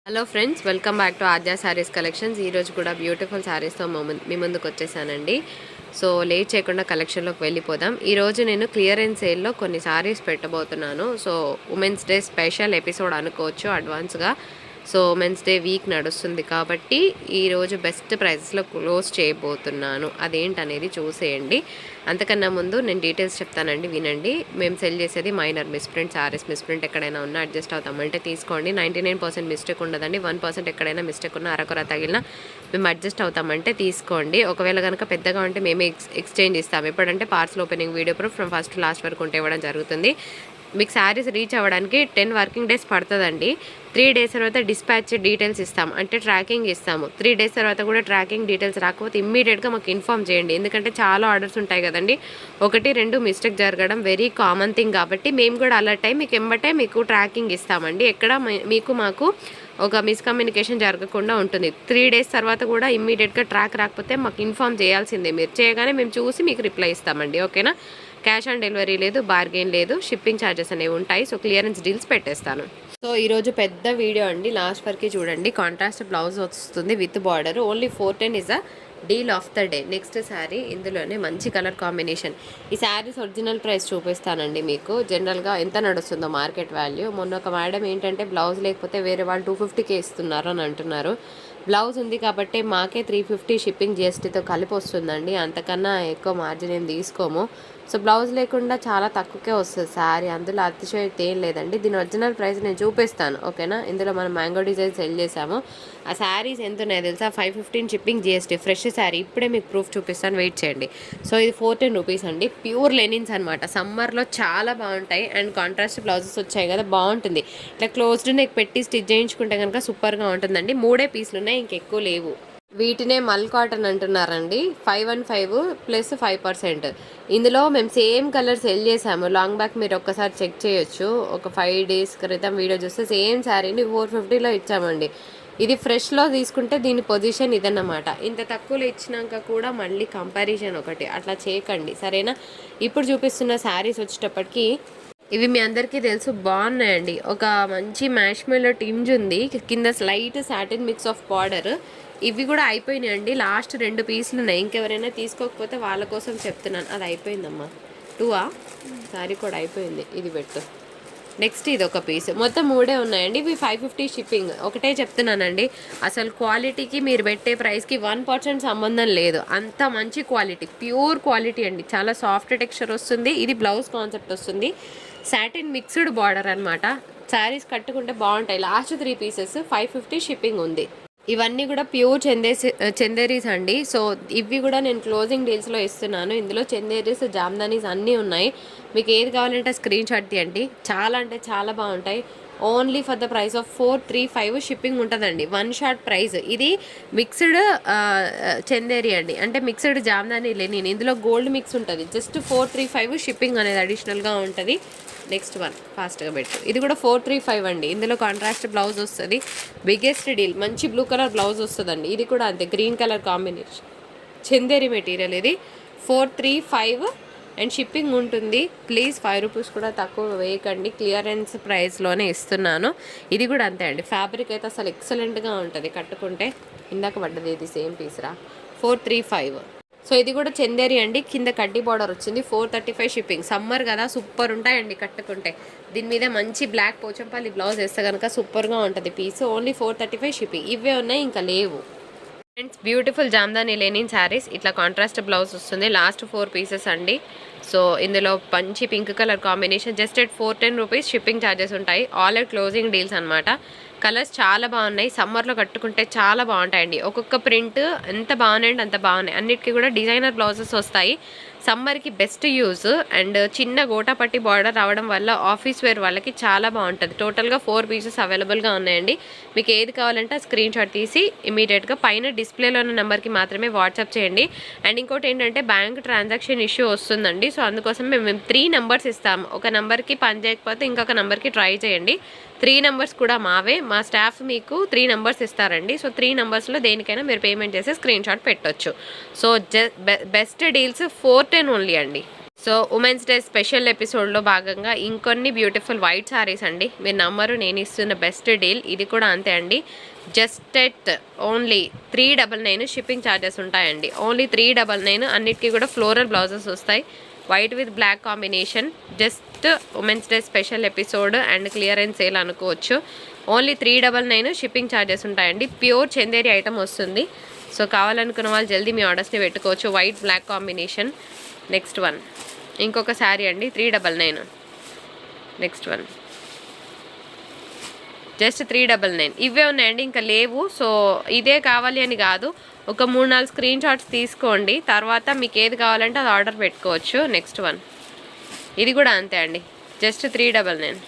Hello friends, welcome back to Aadya saris collections. ఈరోజు కూడా beautiful శారీస్తో మీ ముందుకు వచ్చేసానండి. సో లేట్ చేయకుండా కలెక్షన్లోకి వెళ్ళిపోదాం. ఈరోజు నేను క్లియరెన్స్ సేల్లో కొన్ని శారీస్ పెట్టబోతున్నాను. So women's day special episode అనుకోవచ్చు అడ్వాన్స్గా. సో ఉమెన్స్ డే వీక్ నడుస్తుంది కాబట్టి ఈరోజు బెస్ట్ ప్రైజెస్లో క్లోజ్ చేయబోతున్నాను. అదేంటనేది చూసేయండి. అంతకన్నా ముందు నేను డీటెయిల్స్ చెప్తానండి, వినండి. మేము సెల్ చేసేది మైనర్ మిస్ప్రింట్ శారీస్. మిస్ప్రింట్ ఎక్కడైనా ఉన్నా అడ్జస్ట్ అవుతామంటే తీసుకోండి. 99% మిస్టేక్ ఉండదండి. 1% ఎక్కడైనా మిస్టేక్ ఉన్నా అరకొర తగిలినా మేము అడ్జస్ట్ అవుతామంటే తీసుకోండి. ఒకవేళ కనుక పెద్దగా ఉంటే మేమే ఎక్స్చేంజ్ ఇస్తాం. ఎప్పుడంటే parcel opening video proof from first last వరకు ఉంటే ఇవ్వడం జరుగుతుంది. మీకు శారీస్ రీచ్ అవ్వడానికి 10 వర్కింగ్ డేస్ పడుతుందండి. 3 డేస్ తర్వాత డిస్పాచ్ డీటెయిల్స్ ఇస్తాం, అంటే ట్రాకింగ్ ఇస్తాము. 3 డేస్ తర్వాత కూడా ట్రాకింగ్ డీటెయిల్స్ రాకపోతే ఇమ్మీడియట్గా మాకు ఇన్ఫామ్ చేయండి. ఎందుకంటే చాలా ఆర్డర్స్ ఉంటాయి కదండి, 1-2 మిస్టేక్ జరగడం వెరీ కామన్ థింగ్. కాబట్టి మేము కూడా అలర్ట్ అయ్యి మీకు ఎంబటే మీకు ట్రాకింగ్ ఇస్తామండి. ఎక్కడ మాకు ఒక మిస్కమ్యూనికేషన్ జరగకుండా ఉంటుంది. 3 డేస్ తర్వాత కూడా ఇమ్మీడియట్గా ట్రాక్ రాకపోతే మాకు ఇన్ఫామ్ చేయాల్సిందే. మీరు చేయగానే మేము చూసి మీకు రిప్లై ఇస్తామండి. ఓకేనా? క్యాష్ ఆన్ డెలివరీ లేదు, బార్గెన్ లేదు, షిప్పింగ్ ఛార్జెస్ అనేవి ఉంటాయి. సో క్లియరెన్స్ డీల్స్ పెట్టేస్తాను. సో ఈరోజు పెద్ద వీడియో అండి, లాస్ట్ వరకు చూడండి. కాంట్రాస్ట్ బ్లౌజ్ వస్తుంది with border. Only 410 is a deal of the day. Next sari, ఇందులోనే మంచి కలర్ కాంబినేషన్. ఈ శారీస్ ఒరిజినల్ ప్రైస్ చూపిస్తానండి మీకు. జనరల్గా ఎంత నడుస్తుందో మార్కెట్ వాల్యూ. మొన్న ఒక మేడం ఏంటంటే బ్లౌజ్ లేకపోతే వేరే వాళ్ళు 250కే ఇస్తున్నారు అని అంటున్నారు. బ్లౌజ్ ఉంది కాబట్టి మాకే 350 షిప్పింగ్ జిఎస్టీతో కలిపి వస్తుందండి. అంతకన్నా ఎక్కువ మార్జిన్ ఏం తీసుకోము. సో బ్లౌజ్ లేకుండా చాలా తక్కువకే వస్తుంది శారీ. అందులో అతిశయోక్తి ఏం లేదండి. దీని ఒరిజినల్ ప్రైస్ నేను చూపిస్తాను. ఓకేనా? ఇందులో మనం మ్యాంగో డిజైన్ సెల్ చేసాము. ఆ శారీస్ ఎంత ఉన్నాయో తెలుసా? 515 షిప్పింగ్ జిఎస్టీ. ఫ్రెష్ శారీ, ఇప్పుడే మీకు ప్రూఫ్ చూపిస్తాను, వెయిట్ చేయండి. సో ఇది 410 రూపీస్ అండి. ప్యూర్ లెనిన్స్ అనమాట. సమ్మర్లో చాలా బాగుంటాయి. అండ్ కాంట్రాస్ట్ బ్లౌజెస్ వచ్చాయి కదా, బాగుంటుంది. ఇట్లా క్లోజ్డ్ నెక్ పెట్టి స్టిచ్ చేయించుకుంటే కనుక సూపర్గా ఉంటుందండి. 3 పీసులు ఉన్నాయి, ఇంకెక్కువ లేవు. వీటినే మల్ కాటన్ అంటున్నారండి. 515 ప్లస్ 5%. ఇందులో మేము సేమ్ కలర్ సెల్ చేసాము లాంగ్ బ్యాక్, మీరు ఒక్కసారి చెక్ చేయొచ్చు. ఒక 5 డేస్ క్రితం వీడియో చూస్తే సేమ్ శారీని 450లో ఇచ్చామండి. ఇది ఫ్రెష్లో తీసుకుంటే దీని పొజిషన్ ఇదన్నమాట. ఇంత తక్కువలో ఇచ్చినాక కూడా మళ్ళీ కంపారిజన్ ఒకటి, అట్లా చేయకండి సరేనా? ఇప్పుడు చూపిస్తున్న శారీస్ వచ్చేటప్పటికి ఇవి మీ అందరికీ తెలుసు, బాగున్నాయండి. ఒక మంచి మ్యాష్మెల్లో టింజ్ ఉంది, కింద slight satin mix of border. ఇవి కూడా అయిపోయినాయండి. లాస్ట్ 2 పీసులు ఉన్నాయి. ఇంకెవరైనా తీసుకోకపోతే వాళ్ళ కోసం చెప్తున్నాను. అది అయిపోయిందమ్మా. 2ఆ సారీ కూడా అయిపోయింది. ఇది పెట్టు. నెక్స్ట్ ఇది ఒక పీస్. మొత్తం 3 ఉన్నాయండి. ఇవి 550 షిప్పింగ్. ఒకటే చెప్తున్నానండి, అసలు క్వాలిటీకి మీరు పెట్టే ప్రైస్కి 1% సంబంధం లేదు. అంత మంచి క్వాలిటీ, ప్యూర్ క్వాలిటీ అండి. చాలా సాఫ్ట్ టెక్స్చర్ వస్తుంది. ఇది బ్లౌజ్ కాన్సెప్ట్ వస్తుంది. సాటిన్ మిక్స్డ్ బార్డర్ అనమాట. శారీస్ కట్టుకుంటే బాగుంటాయి. లాస్ట్ 3 పీసెస్ 550 షిప్పింగ్ ఉంది. ఇవన్నీ కూడా ప్యూర్ చందేరీస్ అండి. సో ఇవి కూడా నేను క్లోజింగ్ డీల్స్లో ఇస్తున్నాను. ఇందులో చందేరీస్, జామ్దానీస్ అన్నీ ఉన్నాయి. మీకు ఏది కావాలంటే స్క్రీన్ షాట్ తీయండి. చాలా అంటే చాలా బాగుంటాయి. Only for the price of 435 shipping ఉంటుందండి. 1 షాట్ ప్రైస్. ఇది మిక్స్డ్ చందేరి అండి, అంటే మిక్స్డ్ జామ్దాని లెనిన్. ఇందులో గోల్డ్ మిక్స్ ఉంటుంది. జస్ట్ 435 షిప్పింగ్ అనేది అడిషనల్గా ఉంటుంది. నెక్స్ట్ వన్ ఫాస్ట్గా పెట్టు. ఇది కూడా 435 అండి. ఇందులో కాంట్రాస్ట్ బ్లౌజ్ వస్తుంది. Biggest deal. మంచి బ్లూ కలర్ బ్లౌజ్ వస్తుందండి. ఇది కూడా అంతే, green colour combination Chanderi material. ఇది 435 అండ్ షిప్పింగ్ ఉంటుంది. ప్లీజ్ 5 రూపీస్ కూడా తక్కువ వేయకండి. క్లియరెన్స్ ప్రైస్లోనే ఇస్తున్నాను. ఇది కూడా అంతే అండి. ఫ్యాబ్రిక్ అయితే అసలు ఎక్సలెంట్గా ఉంటుంది కట్టుకుంటే. ఇందాక పడ్డది ఇది సేమ్ పీస్రా. 435. సో ఇది కూడా చందేరి అండి. కింద కడ్డీ బార్డర్ వచ్చింది. 435 షిప్పింగ్. సమ్మర్ కదా, సూపర్ ఉంటాయండి కట్టుకుంటే. దీని మీద మంచి బ్లాక్ పోచంపల్లి బ్లౌజ్ వేస్తే కనుక సూపర్గా ఉంటుంది పీస్. Only 435 shipping. ఇవే ఉన్నాయి, ఇంకా లేవు. Friends, beautiful jamdani linen saris. ఇట్లా కాంట్రాస్ట్ బ్లౌజ్ వస్తుంది. లాస్ట్ 4 పీసెస్ అండి. సో ఇందులో మంచి pink colour combination. Just at 410 rupees shipping charges ఉంటాయి. ఆల్ ఎట్ క్లోజింగ్ డీల్స్ అనమాట. కలర్స్ చాలా బాగున్నాయి. సమ్మర్లో కట్టుకుంటే చాలా బాగుంటాయండి. ఒక్కొక్క ప్రింట్ ఎంత బాగున్నాయండి అంత బాగున్నాయి. అన్నిటికీ కూడా డిజైనర్ బ్లౌజెస్ వస్తాయి. సమ్మర్కి బెస్ట్ యూజ్. అండ్ చిన్న గోటాపట్టి బార్డర్ రావడం వల్ల ఆఫీస్ వేర్ వాళ్ళకి చాలా బాగుంటుంది. టోటల్గా 4 పీసెస్ అవైలబుల్గా ఉన్నాయండి. మీకు ఏది కావాలంటే ఆ స్క్రీన్ షాట్ తీసి ఇమీడియట్గా పైన డిస్ప్లేలో ఉన్న నెంబర్కి మాత్రమే వాట్సాప్ చేయండి. అండ్ ఇంకోటి ఏంటంటే బ్యాంక్ ట్రాన్సాక్షన్ ఇష్యూ వస్తుందండి. సో అందుకోసం మేము 3 నెంబర్స్ ఇస్తాము. ఒక నెంబర్కి పని చేయకపోతే ఇంకొక నెంబర్కి ట్రై చేయండి. 3 నెంబర్స్ కూడా మావే. మా స్టాఫ్ మీకు 3 నెంబర్స్ ఇస్తారండి. సో 3 నెంబర్స్లో దేనికైనా మీరు పేమెంట్ చేసి స్క్రీన్ షాట్ పెట్టొచ్చు. సో బెస్ట్ డీల్స్ 410 ఓన్లీ అండి. సో ఉమెన్స్ డే స్పెషల్ ఎపిసోడ్లో భాగంగా ఇంకొన్ని బ్యూటిఫుల్ వైట్ సారీస్ అండి. మీరు నమ్మరు, నేను ఇస్తున్న బెస్ట్ డీల్. ఇది కూడా అంతే అండి. Just at only 399 shipping charges ఉంటాయండి. ఓన్లీ 399. అన్నిటికీ కూడా ఫ్లోరల్ బ్లౌజెస్ వస్తాయి. White with black combination. Just women's day special episode and clearance sale అనుకోవచ్చు. ఓన్లీ 399 షిప్పింగ్ ఛార్జెస్ ఉంటాయండి. ప్యూర్ చందేరి ఐటమ్ వస్తుంది. సో కావాలనుకున్న వాళ్ళు జల్దీ మీ ఆర్డర్స్ని పెట్టుకోవచ్చు. White black combination. Next one ఇంకొక శారీ అండి, 399. Next one just 399. ఇవే ఉన్నాయండి, ఇంకా లేవు. సో ఇదే కావాలి అని కాదు, ఒక 3-4 స్క్రీన్ షాట్స్ తీసుకోండి. తర్వాత మీకు ఏది కావాలంటే అది ఆర్డర్ పెట్టుకోవచ్చు. నెక్స్ట్ వన్ ఇది కూడా అంతే అండి, జస్ట్ 399.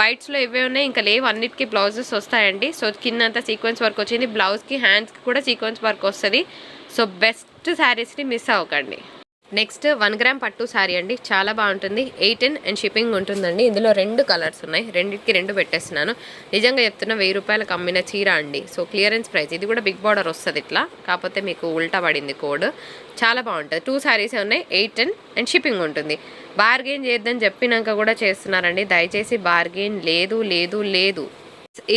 వైట్స్లో ఇవే ఉన్నాయి, ఇంకా లేవు. అన్నిటికీ బ్లౌజెస్ వస్తాయండి. సో కింద అంతా సీక్వెన్స్ వర్క్ వచ్చింది, బ్లౌజ్కి హ్యాండ్స్కి కూడా సీక్వెన్స్ వర్క్ వస్తుంది. సో బెస్ట్ శారీస్ని మిస్ అవ్వకండి. నెక్స్ట్ 1 గ్రామ్ పట్టు శారీ అండి, చాలా బాగుంటుంది. 810 అండ్ షిప్పింగ్ ఉంటుందండి. ఇందులో 2 కలర్స్ ఉన్నాయి, రెండింటికి 2 పెట్టేస్తున్నాను. నిజంగా చెప్తున్నా, 1000 రూపాయలకు అమ్మిన చీర అండి. So clearance price. ఇది కూడా బిగ్ బార్డర్ వస్తుంది ఇట్లా, కాకపోతే మీకు ఉల్టా పడింది కోడ్. చాలా బాగుంటుంది. 2 శారీసే ఉన్నాయి, 810 అండ్ షిప్పింగ్ ఉంటుంది. బార్గెన్ చేద్దని చెప్పినాక కూడా చేస్తున్నారండి. దయచేసి బార్గెన్ లేదు లేదు లేదు.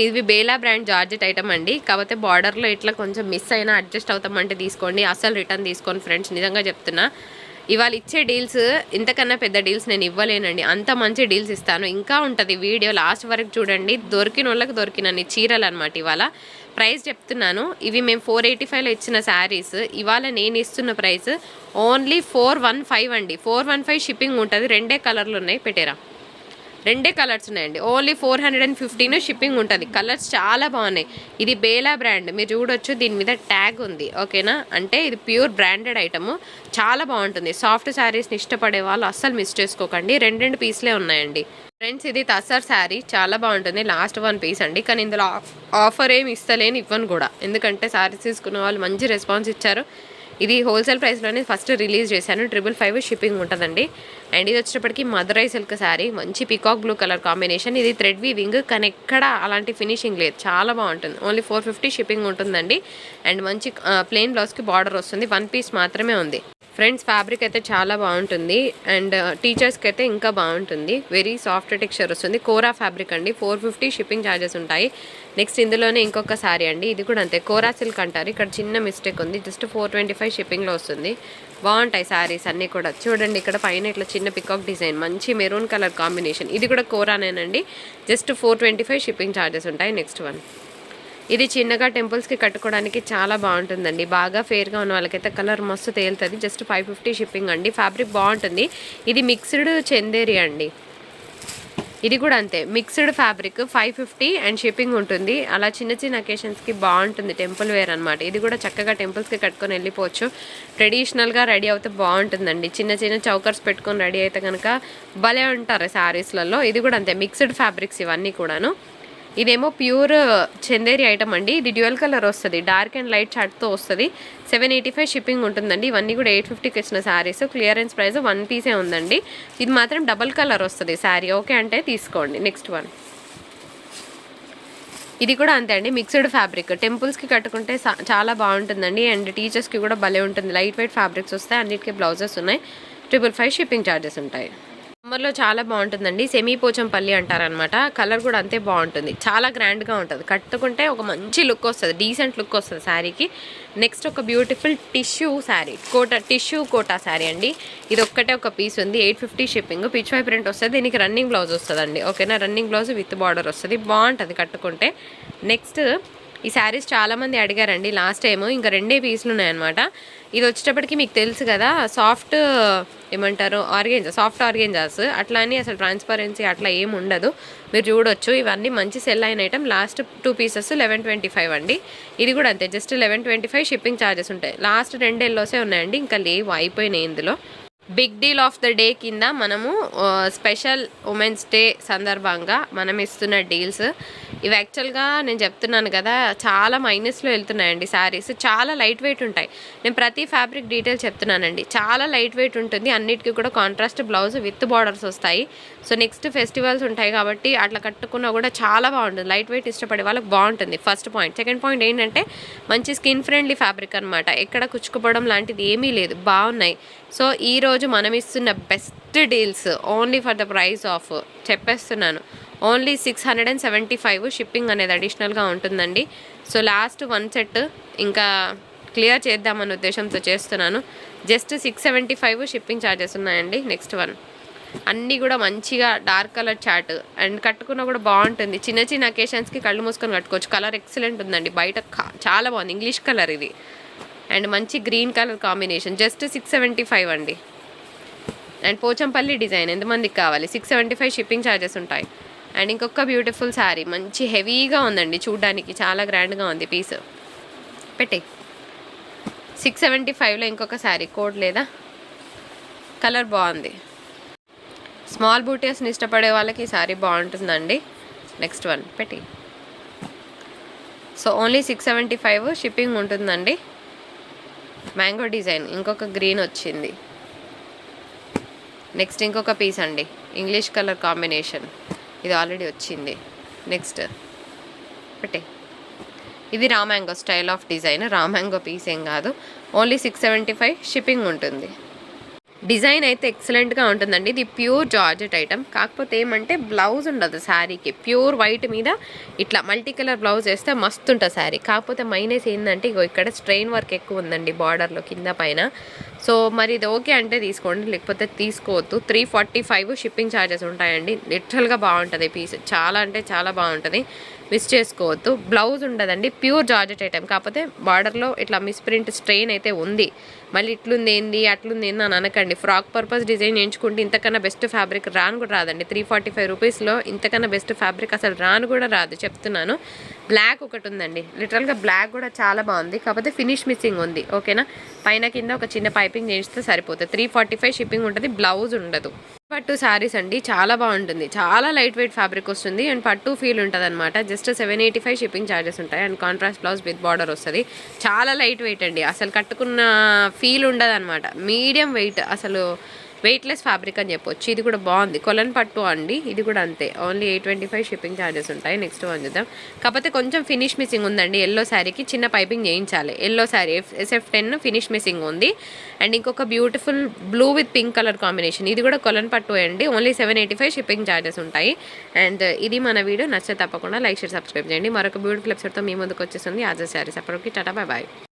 ఇవి బేలా బ్రాండ్ జార్జెట్ ఐటమ్ అండి. కాకపోతే బార్డర్లో ఇట్లా కొంచెం మిస్ అయినా అడ్జస్ట్ అవుతామంటే తీసుకోండి, అసలు రిటర్న్ తీసుకోండి ఫ్రెండ్స్. నిజంగా చెప్తున్నా, ఇవాళ ఇచ్చే డీల్స్ ఇంతకన్నా పెద్ద డీల్స్ నేను ఇవ్వలేనండి. అంత మంచి డీల్స్ ఇస్తాను. ఇంకా ఉంటుంది వీడియో లాస్ట్ వరకు చూడండి. దొరికిన వాళ్ళకి దొరికినన్ని చీరలు అనమాట. ఇవాళ ప్రైస్ చెప్తున్నాను. ఇవి మేము 485లో ఇచ్చిన శారీస్. ఇవాళ నేను ఇస్తున్న ప్రైస్ ఓన్లీ 415 అండి. 415 షిప్పింగ్ ఉంటుంది. 2 కలర్లు ఉన్నాయి, పెట్టేరా. 2 కలర్స్ ఉన్నాయండి. ఓన్లీ 415 షిప్పింగ్ ఉంటుంది. కలర్స్ చాలా బాగున్నాయి. ఇది బేలా బ్రాండ్, మీరు చూడొచ్చు, దీని మీద ట్యాగ్ ఉంది. ఓకేనా, అంటే ఇది ప్యూర్ బ్రాండెడ్ ఐటమ్. చాలా బాగుంటుంది. సాఫ్ట్ శారీస్ని ఇష్టపడే వాళ్ళు అస్సలు మిస్ చేసుకోకండి. 2 పీస్లే ఉన్నాయండి ఫ్రెండ్స్. ఇది తస్సర్ శారీ, చాలా బాగుంటుంది. లాస్ట్ 1 పీస్ అండి. కానీ ఇందులో ఆఫర్ ఏమి ఇస్తలేని, ఇవ్వను కూడా, ఎందుకంటే శారీస్ తీసుకున్న వాళ్ళు మంచి రెస్పాన్స్ ఇచ్చారు. ఇది హోల్సేల్ ప్రైస్లోనే ఫస్ట్ రిలీజ్ చేశాను. 555 షిప్పింగ్ ఉంటుందండి. అండ్ ఇది వచ్చేటప్పటికి మదురై సిల్క్ శారీ, మంచి పికాక్ బ్లూ కలర్ కాంబినేషన్. ఇది థ్రెడ్ వీవింగ్, కానీ ఎక్కడ అలాంటి ఫినిషింగ్ లేదు. చాలా బాగుంటుంది. ఓన్లీ 450 షిప్పింగ్ ఉంటుందండి. అండ్ మంచి ప్లెయిన్ బ్లౌజ్కి బార్డర్ వస్తుంది. 1 పీస్ మాత్రమే ఉంది ఫ్రెండ్స్. ఫ్యాబ్రిక్ అయితే చాలా బాగుంటుంది. అండ్ టీచర్స్కి అయితే ఇంకా బాగుంటుంది. వెరీ సాఫ్ట్ టెక్స్చర్ వస్తుంది. కోరా ఫ్యాబ్రిక్ అండి. 450 షిప్పింగ్ ఛార్జెస్ ఉంటాయి. నెక్స్ట్ ఇందులోనే ఇంకొక శారీ అండి. ఇది కూడా అంతే, కోరా సిల్క్ అంటారు. ఇక్కడ చిన్న మిస్టేక్ ఉంది. జస్ట్ 425 షిప్పింగ్లో వస్తుంది. బాగుంటాయి శారీస్ అన్నీ కూడా. చూడండి, ఇక్కడ పైన ఇట్లా చిన్న పికాక్ డిజైన్, మంచి మెరూన్ కలర్ కాంబినేషన్. ఇది కూడా కోరానేనండి. జస్ట్ 425 షిప్పింగ్ ఛార్జెస్ ఉంటాయి. నెక్స్ట్ వన్ ఇది చిన్నగా టెంపుల్స్కి కట్టుకోవడానికి చాలా బాగుంటుందండి. బాగా ఫేర్గా ఉన్న వాళ్ళకైతే కలర్ మస్తు తేలుతుంది. జస్ట్ 550 షిప్పింగ్ అండి. ఫ్యాబ్రిక్ బాగుంటుంది. ఇది మిక్స్డ్ చందేరి అండి. ఇది కూడా అంతే, మిక్స్డ్ ఫ్యాబ్రిక్. 550 అండ్ షిప్పింగ్ ఉంటుంది. అలా చిన్న చిన్న అకేషన్స్కి బాగుంటుంది. టెంపుల్ వేర్ అనమాట. ఇది కూడా చక్కగా టెంపుల్స్కి కట్టుకొని వెళ్ళిపోవచ్చు. ట్రెడిషనల్గా రెడీ అవుతే బాగుంటుందండి. చిన్న చిన్న చౌకర్స్ పెట్టుకొని రెడీ అయితే కనుక భలే ఉంటారు శారీస్లలో. ఇది కూడా అంతే, మిక్స్డ్ ఫ్యాబ్రిక్స్ ఇవన్నీ కూడాను. ఇదేమో ప్యూర్ చందేరి ఐటమ్ అండి. ఇది డ్యూయల్ కలర్ వస్తుంది, డార్క్ అండ్ లైట్ చార్ట్తో వస్తుంది. 785 షిప్పింగ్ ఉంటుందండి. ఇవన్నీ కూడా 850కి ఇచ్చిన శారీస్. క్లియరెన్స్ ప్రైస్ 1 పీసే ఉందండి. ఇది మాత్రం డబల్ కలర్ వస్తుంది శారీ. ఓకే అంటే తీసుకోండి. నెక్స్ట్ వన్ ఇది కూడా అంతే అండి, మిక్స్డ్ ఫ్యాబ్రిక్. టెంపుల్స్కి కట్టుకుంటే చాలా బాగుంటుందండి. అండ్ టీచర్స్కి కూడా భలే ఉంటుంది. లైట్ వెయిట్ ఫ్యాబ్రిక్స్ వస్తాయి. అన్నిటికీ బ్లౌజెస్ ఉన్నాయి. 555 షిప్పింగ్ ఛార్జెస్ ఉంటాయి. సమ్మర్లో చాలా బాగుంటుందండి. సెమీ పోచంపల్లి అంటారనమాట. కలర్ కూడా అంతే బాగుంటుంది. చాలా గ్రాండ్గా ఉంటుంది. కట్టుకుంటే ఒక మంచి లుక్ వస్తుంది, డీసెంట్ లుక్ వస్తుంది శారీకి. నెక్స్ట్ ఒక beautiful tissue sari, tissue Kota sari అండి. ఇది ఒక్కటే ఒక పీస్ ఉంది. 850 షిప్పింగ్. పిచ్వై ప్రింట్ వస్తుంది. దీనికి రన్నింగ్ బ్లౌజ్ వస్తుందండి. ఓకేనా, రన్నింగ్ బ్లౌజ్ విత్ బార్డర్ వస్తుంది. బాగుంటుంది కట్టుకుంటే. నెక్స్ట్ ఈ శారీస్ చాలామంది అడిగారండి లాస్ట్ టైం. ఇంకా 2 పీసులు ఉన్నాయన్నమాట. ఇది వచ్చేటప్పటికి మీకు తెలుసు కదా, సాఫ్ట్ ఏమంటారు, ఆర్గెంజా, సాఫ్ట్ ఆర్గెంజాస్. అట్లా అని అసలు ట్రాన్స్పరెన్సీ అట్లా ఏమి ఉండదు. మీరు చూడొచ్చు, ఇవన్నీ మంచి సెల్ అయిన ఐటమ్. లాస్ట్ 2 పీసెస్ 1125 అండి. ఇది కూడా అంతే, జస్ట్ 1125 షిప్పింగ్ ఛార్జెస్ ఉంటాయి. లాస్ట్ 2 ఎల్లోసే ఉన్నాయండి, ఇంకా లేవు, అయిపోయినాయి. ఇందులో big deal of the day కింద మనము స్పెషల్ ఉమెన్స్ డే సందర్భంగా మనం ఇస్తున్న డీల్స్ ఇవి. యాక్చువల్గా నేను చెప్తున్నాను కదా, చాలా మైనస్లో వెళ్తున్నాయండి శారీస్. చాలా లైట్ వెయిట్ ఉంటాయి. నేను ప్రతి ఫ్యాబ్రిక్ డీటెయిల్స్ చెప్తున్నానండి. చాలా లైట్ వెయిట్ ఉంటుంది. అన్నిటికీ కూడా కాంట్రాస్ట్ బ్లౌజ్ విత్ బార్డర్స్ వస్తాయి. సో నెక్స్ట్ ఫెస్టివల్స్ ఉంటాయి కాబట్టి అట్లా కట్టుకున్నా కూడా చాలా బాగుంటుంది. లైట్ వెయిట్ ఇష్టపడే వాళ్ళకి బాగుంటుంది. First point. సెకండ్ పాయింట్ ఏంటంటే మంచి స్కిన్ ఫ్రెండ్లీ ఫ్యాబ్రిక్ అనమాట. ఎక్కడ కుచ్చుకుపోవడం లాంటిది ఏమీ లేదు. బాగున్నాయి. సో ఈరోజు ఈరోజు మనం ఇస్తున్న best deals only for the price of చెప్పేస్తున్నాను ఓన్లీ 675 షిప్పింగ్ అనేది అడిషనల్గా ఉంటుందండి. సో లాస్ట్ 1 సెట్ ఇంకా క్లియర్ చేద్దామన్న ఉద్దేశంతో చేస్తున్నాను. జస్ట్ 675 షిప్పింగ్ ఛార్జెస్ ఉన్నాయండి. నెక్స్ట్ వన్ అన్నీ కూడా మంచిగా డార్క్ కలర్ చార్ట్ అండ్ కట్టుకున్నా కూడా బాగుంటుంది. చిన్న చిన్న అకేషన్స్కి కళ్ళు మూసుకొని కట్టుకోవచ్చు. కలర్ ఎక్సలెంట్ ఉందండి. బయట చాలా బాగుంది. ఇంగ్లీష్ కలర్ ఇది అండ్ మంచి గ్రీన్ కలర్ కాంబినేషన్. జస్ట్ 675 అండి. అండ్ పోచంపల్లి డిజైన్ ఎంతమందికి కావాలి? 675 షిప్పింగ్ ఛార్జెస్ ఉంటాయి. అండ్ ఇంకొక బ్యూటిఫుల్ శారీ మంచి హెవీగా ఉందండి. చూడడానికి చాలా గ్రాండ్గా ఉంది పీస్. పెట్టే 675లో ఇంకొక శారీ కోడ్ లేదా కలర్ బాగుంది. స్మాల్ బూటీస్ని ఇష్టపడే వాళ్ళకి ఈ శారీ బాగుంటుందండి. నెక్స్ట్ వన్ పెట్టి. సో ఓన్లీ 675 షిప్పింగ్ ఉంటుందండి. మ్యాంగో డిజైన్ ఇంకొక గ్రీన్ వచ్చింది. నెక్స్ట్ ఇంకొక పీస్ అండి. ఇంగ్లీష్ కలర్ కాంబినేషన్ ఇది ఆల్రెడీ వచ్చింది. నెక్స్ట్ పెట్టే. ఇది raw mango style of design. Raw mango piece ఏం కాదు. ఓన్లీ 675 షిప్పింగ్ ఉంటుంది. డిజైన్ అయితే ఎక్సలెంట్గా ఉంటుందండి. ఇది ప్యూర్ జార్జెట్ ఐటమ్. కాకపోతే ఏమంటే బ్లౌజ్ ఉండదు శారీకి. ప్యూర్ వైట్ మీద ఇట్లా మల్టీ కలర్ బ్లౌజ్ వేస్తే మస్తు ఉంటుంది శారీ. కాకపోతే మైనస్ ఏంటంటే ఇగో ఇక్కడ స్ట్రెయిన్ వర్క్ ఎక్కువ ఉందండి బార్డర్లో కింద పైన. సో మరి ఇది ఓకే అంటే తీసుకోండి, లేకపోతే తీసుకోవద్దు. 345 షిప్పింగ్ ఛార్జెస్ ఉంటాయండి. లిటరల్గా బాగుంటుంది పీస్. చాలా అంటే చాలా బాగుంటుంది. మిస్ చేసుకోవద్దు. బ్లౌజ్ ఉండదండి. Pure georgette item. కాకపోతే బార్డర్లో ఇట్లా మిస్ ప్రింట్ స్ట్రెయిన్ అయితే ఉంది. మళ్ళీ ఇట్లుంది ఏంది అట్లుంది ఏంది అని అనకండి. ఫ్రాక్ పర్పస్ డిజైన్ ఎంచుకుంటే ఇంతకన్నా బెస్ట్ ఫ్యాబ్రిక్ రాను కూడా రాదండి. 345 రూపీస్లో ఇంతకన్నా బెస్ట్ ఫ్యాబ్రిక్ అసలు రాను కూడా రాదు చెప్తున్నాను. బ్లాక్ ఒకటి ఉందండి. లిటరల్గా బ్లాక్ కూడా చాలా బాగుంది. కాకపోతే ఫినిష్ మిస్సింగ్ ఉంది. ఓకేనా? పైన కింద ఒక చిన్న పైపింగ్ చేస్తే సరిపోతుంది. 345 షిప్పింగ్ ఉంటుంది. బ్లౌజ్ ఉండదు. పట్టు శారీస్ అండి. చాలా బాగుంటుంది. చాలా లైట్ వెయిట్ ఫ్యాబ్రిక్ వస్తుంది అండ్ పట్టు ఫీల్ ఉంటుంది అనమాట. జస్ట్ 785 షిప్పింగ్ ఛార్జెస్ ఉంటాయి and contrast blouse with border వస్తుంది. చాలా లైట్ వెయిట్ అండి. అసలు కట్టుకున్న ఫీల్ ఉండదు అనమాట. మీడియం వెయిట్, అసలు వెయిట్లెస్ ఫ్యాబ్రిక్ అని చెప్పొచ్చు. ఇది కూడా బాగుంది. కొలన్ పట్టు అండి. ఇది కూడా అంతే. ఓన్లీ 825 షిప్పింగ్ ఛార్జెస్ ఉంటాయి. నెక్స్ట్ వన్ చూద్దాం. కాకపోతే కొంచెం ఫినిష్ మిస్సింగ్ ఉందండి. ఎల్లో శారీకి చిన్న పైపింగ్ చేయించాలి. Yellow sari SF10 finish missing ఉంది. అండ్ ఇంకొక beautiful blue with pink colour combination. ఇది కూడా కొలన్ పట్టు అండి. ఓన్లీ 785 షిప్పింగ్ ఛార్జెస్ ఉంటాయి. అండ్ ఇది మన వీడియో. నచ్చితే తప్పకుండా లైక్ షేర్ సబ్స్క్రైబ్ చేయండి. మరొక బ్యూటిఫుల్ ఎపిసోడ్తో మీ ముందుకు వచ్చేస్తుంది ఆజా శారీస్. అప్పటికి టాటా బాయ్ బాయ్.